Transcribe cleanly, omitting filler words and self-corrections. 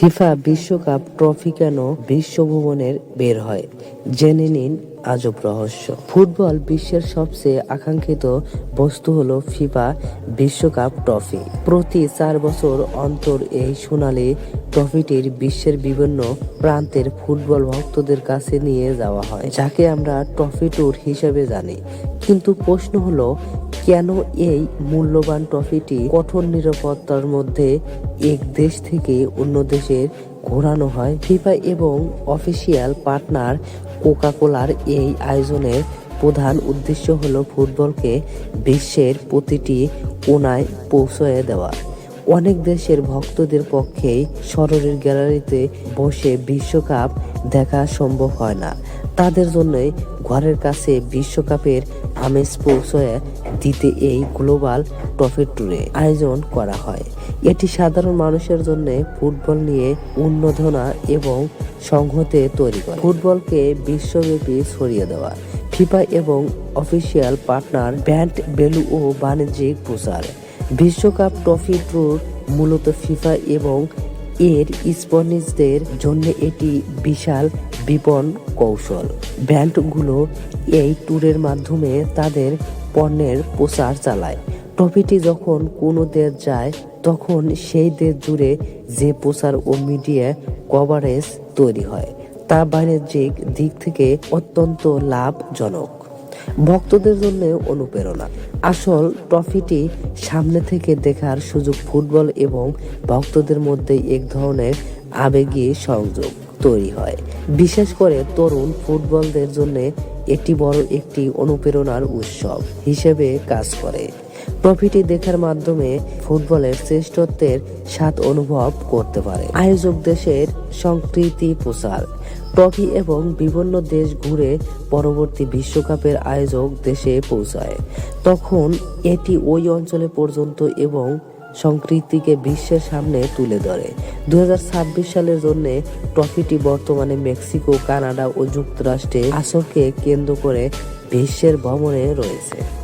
FIFA বিশ্বকাপ trophy কেন বিশ্বভুবনের বের হয়, জেনে নিন আজব রহস্য। ফুটবল বিশ্বের সবচেয়ে আকাঙ্ক্ষিত বস্তু হলো ফিফা বিশ্বকাপ ট্রফি। প্রতি 4 বছর অন্তর এই সোনালী ট্রফিটির বিশ্বের বিভিন্ন প্রান্তের ফুটবল ভক্তদের কাছে নিয়ে যাওয়া হয়, যাকে আমরা ট্রফি ট্যুর হিসেবে জানি। কিন্তু প্রশ্ন হলো, কেন এই মূল্যবান ট্রফিটি কঠোর নিরাপত্তার মধ্যে এক দেশ থেকে অন্য দেশে ঘোরানো হয়? ফিফা এবং অফিসিয়াল পার্টনার কোকা-কোলার এই আয়োজনের প্রধান উদ্দেশ্য হলো ফুটবলকে বিশ্বের প্রতিটি কোণায় পৌঁছে দেওয়া। অনেক দেশের ভক্তদের পক্ষেই শহরের গ্যালারিতে বসে বিশ্বকাপ দেখা সম্ভব হয় না। তাদের জন্যই ঘরের কাছে বিশ্বকাপের আমেজ পৌঁছে দিতে এই গ্লোবাল ট্রফি ট্যুরে আয়োজন করা হয়। এটি সাধারণ মানুষের জন্য ফুটবল নিয়ে উন্মাদনা এবং সংহতি তৈরি করে, ফুটবলকে বিশ্বব্যাপী ছড়িয়ে দেওয়া। ফিফা এবং অফিসিয়াল পার্টনার ব্র্যান্ড ভ্যালু ও বাণিজ্যিক প্রচার। বিশ্বকাপ ট্রফি ট্যুর মূলত ফিফা এবং এর স্পন্সরদের জন্য এটি বিশাল বিপণন কৌশল। ব্র্যান্ডগুলো এই ট্যুরের মাধ্যমে তাদের পণ্যের প্রচার চালায়। ট্রফিটি যখন কোনো দেশ যায়, তখন সেই দেশ জুড়ে যে প্রচার ও মিডিয়া কভারেজ তৈরি হয়, তা বাণিজ্যিক দিক থেকে অত্যন্ত লাভজনক। ভক্তদের জন্য অনুপ্রেরণা। আসল ট্রফিটি সামনে থেকে দেখার সুযোগ ফুটবল এবং ভক্তদের মধ্যে এক ধরনের আবেগী সংযোগ তৈরি হয়। বিশেষ করে তরুণ ফুটবলদের জন্য এটি বড় একটি অনুপ্রেরণার উৎসব হিসেবে কাজ করে। ট্রফিটি দেখার মাধ্যমে ফুটবলের শ্রেষ্ঠত্বের স্বাদ অনুভব করতে পারে। আয়োজক দেশের সংস্কৃতি প্রচার। ট্রফি এবং বিভিন্ন দেশ ঘুরে পরবর্তী বিশ্বকাপের আয়োজক দেশে পৌঁছায়। তখন এটি ওই অঞ্চলে পর্যন্ত এবং সংস্কৃতিকে বিশ্বের সামনে তুলে ধরে। 2026 সালের জন্য ট্রফিটি বর্তমানে মেক্সিকো, কানাডা ও যুক্তরাষ্ট্রে আসরকে কেন্দ্র করে বিশ্বের ভ্রমণে রয়েছে।